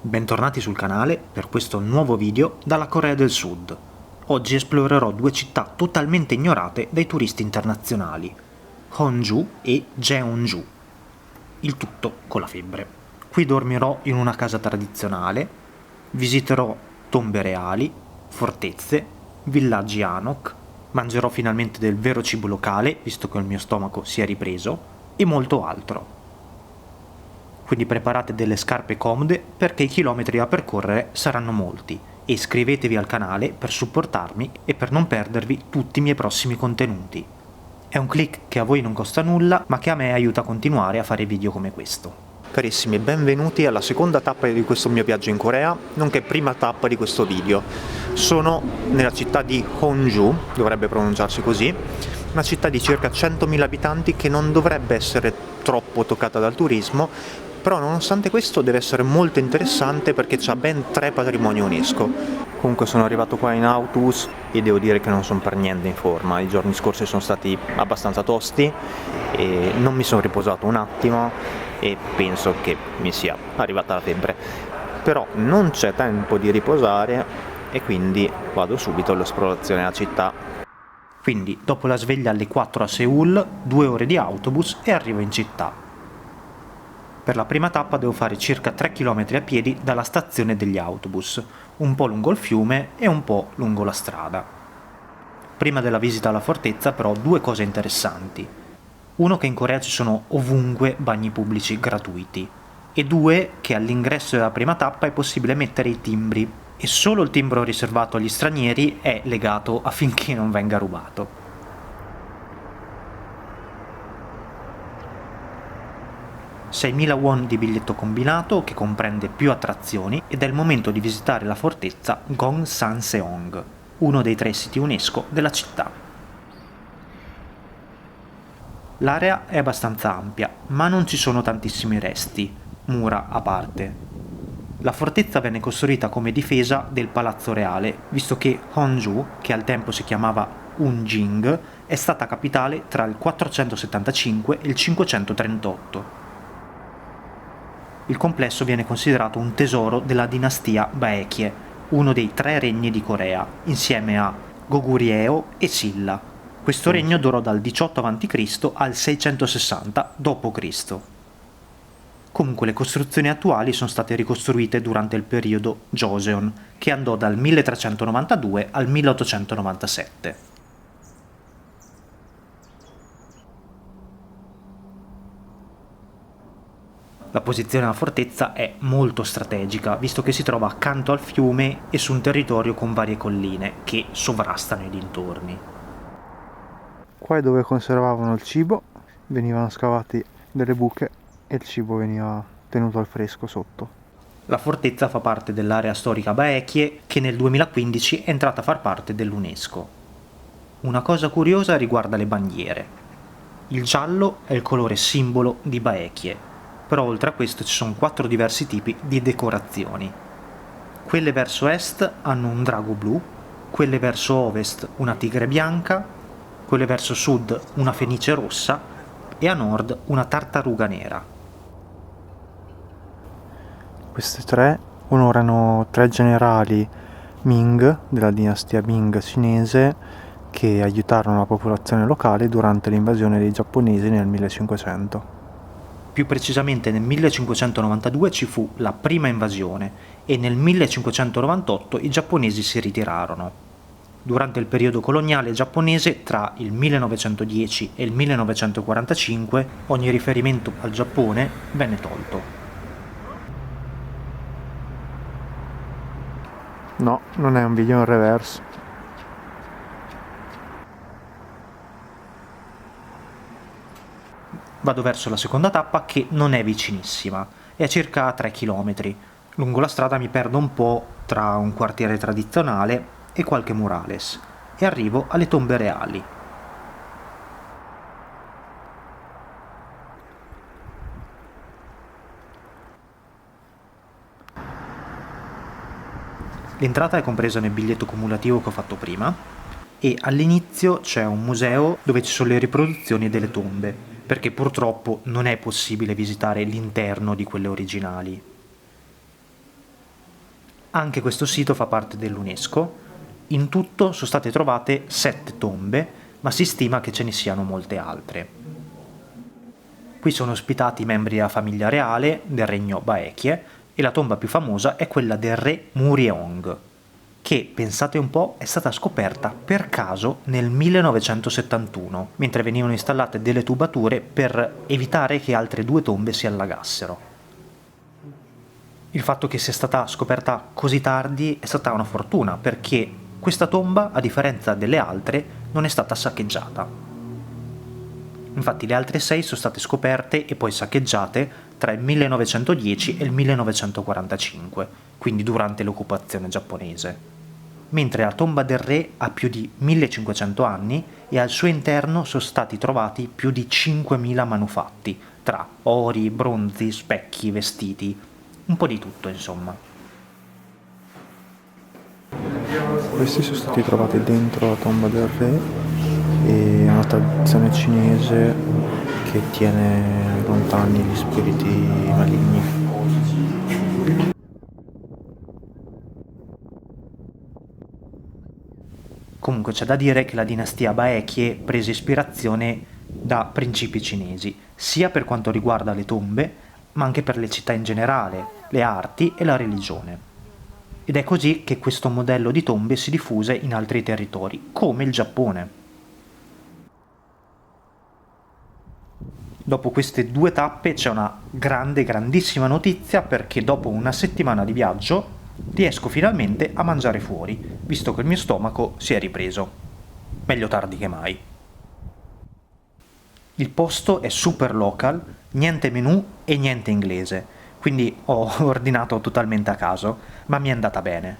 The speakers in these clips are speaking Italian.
Bentornati sul canale per questo nuovo video dalla Corea del Sud. Oggi esplorerò due città totalmente ignorate dai turisti internazionali, Honju e Jeonju. Il tutto con la febbre. Qui dormirò in una casa tradizionale, visiterò tombe reali, fortezze, villaggi Hanok, mangerò finalmente del vero cibo locale, visto che il mio stomaco si è ripreso, e molto altro. Quindi preparate delle scarpe comode perché i chilometri da percorrere saranno molti e iscrivetevi al canale per supportarmi e per non perdervi tutti i miei prossimi contenuti. È un click che a voi non costa nulla ma che a me aiuta a continuare a fare video come questo. Carissimi, benvenuti alla seconda tappa di questo mio viaggio in Corea, nonché prima tappa di questo video. Sono nella città di Honju, dovrebbe pronunciarsi così, una città di circa 100.000 abitanti che non dovrebbe essere troppo toccata dal turismo, però nonostante questo deve essere molto interessante perché c'ha ben 3 patrimoni UNESCO. Comunque sono arrivato qua in autobus e devo dire che non sono per niente in forma. I giorni scorsi sono stati abbastanza tosti e non mi sono riposato un attimo e penso che mi sia arrivata la febbre. Però non c'è tempo di riposare e quindi vado subito all'esplorazione della città. Quindi dopo la sveglia alle 4 a Seoul, 2 ore di autobus e arrivo in città. Per la prima tappa devo fare circa 3 km a piedi dalla stazione degli autobus, un po' lungo il fiume e un po' lungo la strada. Prima della visita alla fortezza però 2 cose interessanti. Uno, che in Corea ci sono ovunque bagni pubblici gratuiti, e 2, che all'ingresso della prima tappa è possibile mettere i timbri e solo il timbro riservato agli stranieri è legato affinché non venga rubato. 6.000 won di biglietto combinato che comprende più attrazioni ed è il momento di visitare la fortezza Gongsanseong, uno dei 3 siti UNESCO della città. L'area è abbastanza ampia, ma non ci sono tantissimi resti, mura a parte. La fortezza venne costruita come difesa del palazzo reale, visto che Honju, che al tempo si chiamava Unjing, è stata capitale tra il 475 e il 538. Il complesso viene considerato un tesoro della dinastia Baekje, uno dei 3 regni di Corea, insieme a Goguryeo e Silla. Questo regno durò dal 18 a.C. al 660 d.C. Comunque le costruzioni attuali sono state ricostruite durante il periodo Joseon, che andò dal 1392 al 1897. La posizione della fortezza è molto strategica, visto che si trova accanto al fiume e su un territorio con varie colline che sovrastano i dintorni. Qua è dove conservavano il cibo, venivano scavati delle buche e il cibo veniva tenuto al fresco sotto. La fortezza fa parte dell'area storica Baekje, che nel 2015 è entrata a far parte dell'UNESCO. Una cosa curiosa riguarda le bandiere. Il giallo è il colore simbolo di Baekje, però oltre a questo ci sono 4 diversi tipi di decorazioni. Quelle verso est hanno un drago blu, quelle verso ovest una tigre bianca, quelle verso sud una fenice rossa e a nord una tartaruga nera. Queste 3 onorano 3 generali Ming della dinastia Ming cinese che aiutarono la popolazione locale durante l'invasione dei giapponesi nel 1500. Più precisamente nel 1592 ci fu la prima invasione e nel 1598 i giapponesi si ritirarono. Durante il periodo coloniale giapponese, tra il 1910 e il 1945, ogni riferimento al Giappone venne tolto. No, non è un video in reverse. Vado verso la seconda tappa, che non è vicinissima, è a circa 3 km. Lungo la strada mi perdo un po' tra un quartiere tradizionale e qualche murales e arrivo alle tombe reali. L'entrata è compresa nel biglietto cumulativo che ho fatto prima e all'inizio c'è un museo dove ci sono le riproduzioni delle tombe, perché purtroppo non è possibile visitare l'interno di quelle originali. Anche questo sito fa parte dell'UNESCO. In tutto sono state trovate 7 tombe, ma si stima che ce ne siano molte altre. Qui sono ospitati i membri della famiglia reale del regno Baekje e la tomba più famosa è quella del re Muryeong, che, pensate un po', è stata scoperta per caso nel 1971, mentre venivano installate delle tubature per evitare che altre 2 tombe si allagassero. Il fatto che sia stata scoperta così tardi è stata una fortuna, perché questa tomba, a differenza delle altre, non è stata saccheggiata. Infatti le altre 6 sono state scoperte e poi saccheggiate tra il 1910 e il 1945, quindi durante l'occupazione giapponese. Mentre la tomba del re ha più di 1500 anni e al suo interno sono stati trovati più di 5000 manufatti, tra ori, bronzi, specchi, vestiti, un po' di tutto insomma. Questi sono stati trovati dentro la tomba del re e è una tradizione cinese che tiene lontani gli spiriti maligni. Comunque c'è da dire che la dinastia Baekje prese ispirazione da principi cinesi, sia per quanto riguarda le tombe, ma anche per le città in generale, le arti e la religione. Ed è così che questo modello di tombe si diffuse in altri territori, come il Giappone. Dopo queste 2 tappe c'è una grandissima notizia, perché dopo una settimana di viaggio riesco finalmente a mangiare fuori, visto che il mio stomaco si è ripreso. Meglio tardi che mai. Il posto è super local, niente menù e niente inglese, quindi ho ordinato totalmente a caso, ma mi è andata bene.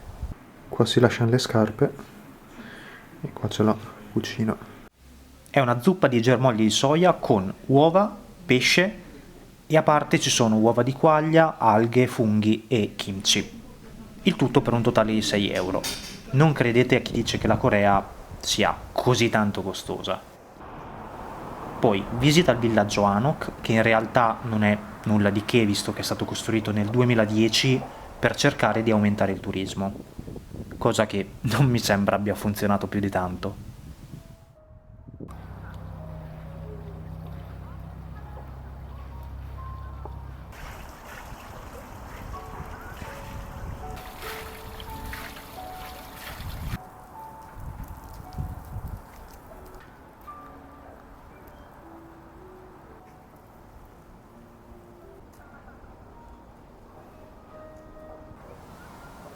Qua si lasciano le scarpe e qua c'è la cucina. È una zuppa di germogli di soia con uova, pesce e a parte ci sono uova di quaglia, alghe, funghi e kimchi. Il tutto per un totale di 6 euro. Non credete a chi dice che la Corea sia così tanto costosa. Poi visita il villaggio Hanok, che in realtà non è nulla di che, visto che è stato costruito nel 2010 per cercare di aumentare il turismo, cosa che non mi sembra abbia funzionato più di tanto.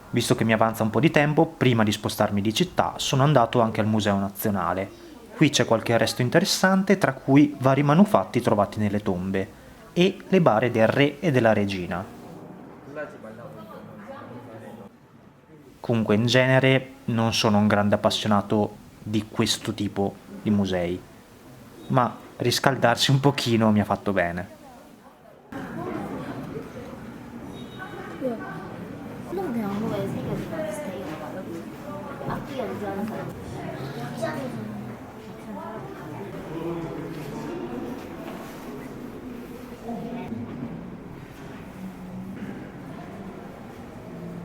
Visto che mi avanza un po' di tempo, prima di spostarmi di città, sono andato anche al Museo Nazionale. Qui c'è qualche resto interessante, tra cui vari manufatti trovati nelle tombe e le bare del re e della regina. Comunque in genere non sono un grande appassionato di questo tipo di musei, ma riscaldarsi un pochino mi ha fatto bene.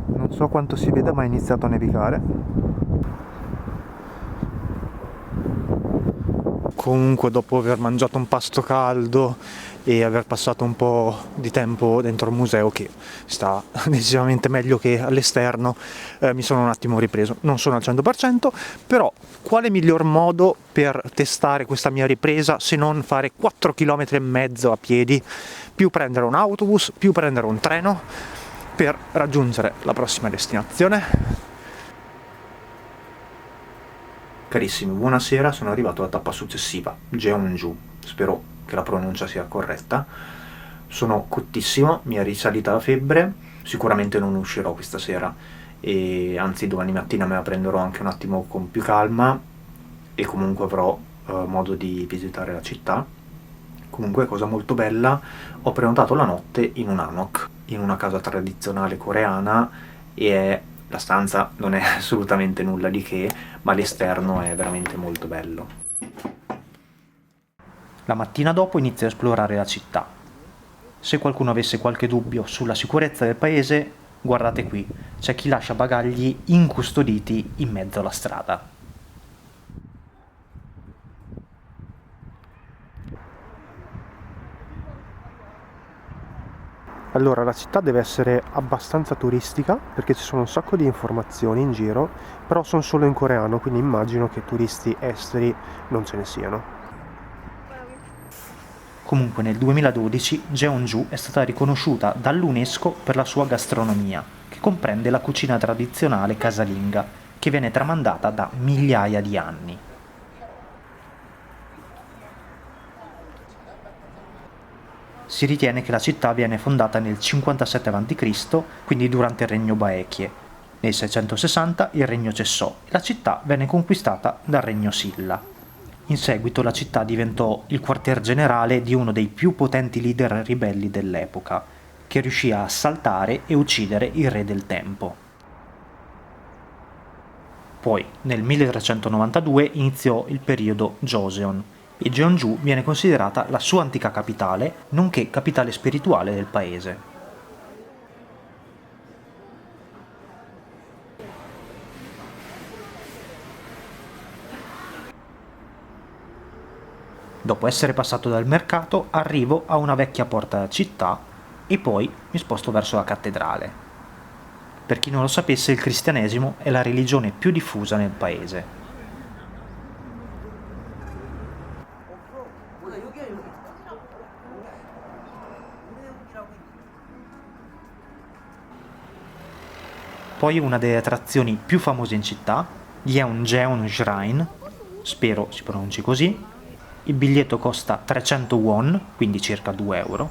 Non so quanto si veda, ma è iniziato a nevicare. Comunque, dopo aver mangiato un pasto caldo e aver passato un po' di tempo dentro il museo, che sta decisamente meglio che all'esterno, mi sono un attimo ripreso. Non sono al 100%, però quale miglior modo per testare questa mia ripresa se non fare 4,5 km a piedi, più prendere un autobus, più prendere un treno per raggiungere la prossima destinazione. Carissimi, buonasera, sono arrivato alla tappa successiva, Jeonju, spero che la pronuncia sia corretta. Sono cottissimo, mi è risalita la febbre, sicuramente non uscirò questa sera, e anzi domani mattina me la prenderò anche un attimo con più calma e comunque avrò modo di visitare la città. Comunque, cosa molto bella, ho prenotato la notte in un hanok, in una casa tradizionale coreana, e la stanza non è assolutamente nulla di che, ma l'esterno è veramente molto bello. La mattina dopo inizio a esplorare la città. Se qualcuno avesse qualche dubbio sulla sicurezza del paese, guardate qui, c'è chi lascia bagagli incustoditi in mezzo alla strada. Allora, la città deve essere abbastanza turistica perché ci sono un sacco di informazioni in giro, però sono solo in coreano, quindi immagino che turisti esteri non ce ne siano. Comunque nel 2012 Jeonju è stata riconosciuta dall'UNESCO per la sua gastronomia, che comprende la cucina tradizionale casalinga, che viene tramandata da migliaia di anni. Si ritiene che la città viene fondata nel 57 a.C., quindi durante il regno Baekje. Nel 660 il regno cessò e la città venne conquistata dal regno Silla. In seguito la città diventò il quartier generale di uno dei più potenti leader ribelli dell'epoca, che riuscì a assaltare e uccidere il re del tempo. Poi, nel 1392 iniziò il periodo Joseon, e Jeonju viene considerata la sua antica capitale, nonché capitale spirituale del paese. Dopo essere passato dal mercato, arrivo a una vecchia porta della città e poi mi sposto verso la cattedrale. Per chi non lo sapesse, il cristianesimo è la religione più diffusa nel paese. Poi una delle attrazioni più famose in città, Yeonjeon Shrine, spero si pronunci così. Il biglietto costa 300 won, quindi circa 2 euro,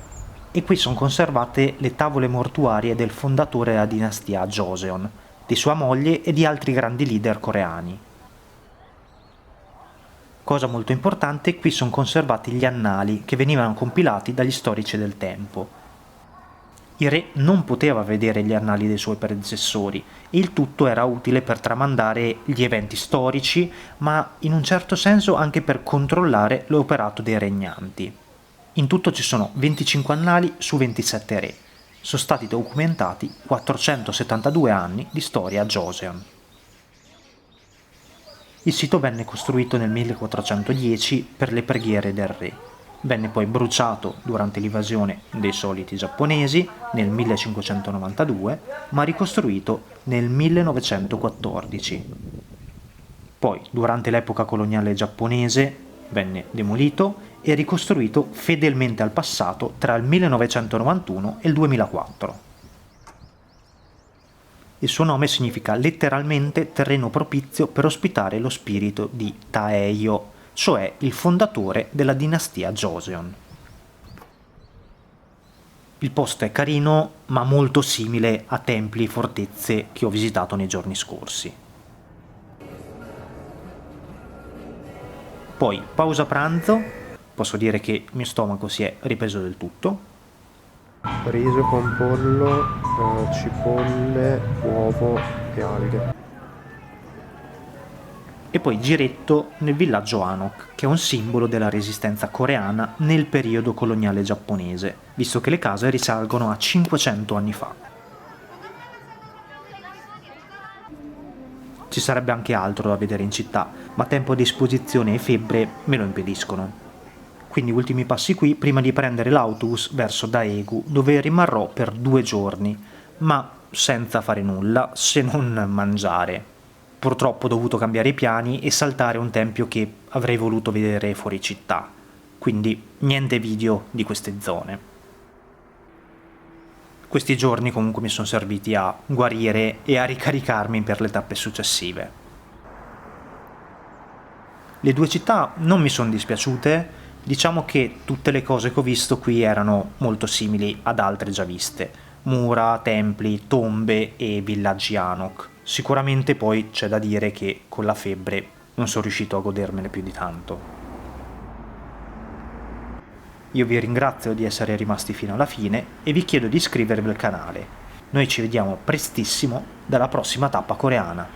e qui sono conservate le tavole mortuarie del fondatore della dinastia Joseon, di sua moglie e di altri grandi leader coreani. Cosa molto importante, qui sono conservati gli annali che venivano compilati dagli storici del tempo. Il re non poteva vedere gli annali dei suoi predecessori e il tutto era utile per tramandare gli eventi storici, ma in un certo senso anche per controllare l'operato dei regnanti. In tutto ci sono 25 annali su 27 re. Sono stati documentati 472 anni di storia Joseon. Il sito venne costruito nel 1410 per le preghiere del re. Venne poi bruciato durante l'invasione dei soliti giapponesi nel 1592, ma ricostruito nel 1914. Poi, durante l'epoca coloniale giapponese, venne demolito e ricostruito fedelmente al passato tra il 1991 e il 2004. Il suo nome significa letteralmente terreno propizio per ospitare lo spirito di Taeyo, cioè il fondatore della dinastia Joseon. Il posto è carino, ma molto simile a templi e fortezze che ho visitato nei giorni scorsi. Poi, pausa pranzo, posso dire che il mio stomaco si è ripreso del tutto. Riso con pollo, cipolle, uovo e alghe. E poi giretto nel villaggio Hanok, che è un simbolo della resistenza coreana nel periodo coloniale giapponese, visto che le case risalgono a 500 anni fa. Ci sarebbe anche altro da vedere in città, ma tempo a disposizione e febbre me lo impediscono. Quindi ultimi passi qui prima di prendere l'autobus verso Daegu, dove rimarrò per 2 giorni, ma senza fare nulla se non mangiare. Purtroppo ho dovuto cambiare i piani e saltare un tempio che avrei voluto vedere fuori città, quindi niente video di queste zone. Questi giorni comunque mi sono serviti a guarire e a ricaricarmi per le tappe successive. Le 2 città non mi sono dispiaciute, diciamo che tutte le cose che ho visto qui erano molto simili ad altre già viste: mura, templi, tombe e villaggi Hanok. Sicuramente poi c'è da dire che con la febbre non sono riuscito a godermene più di tanto. Io vi ringrazio di essere rimasti fino alla fine e vi chiedo di iscrivervi al canale. Noi ci vediamo prestissimo dalla prossima tappa coreana.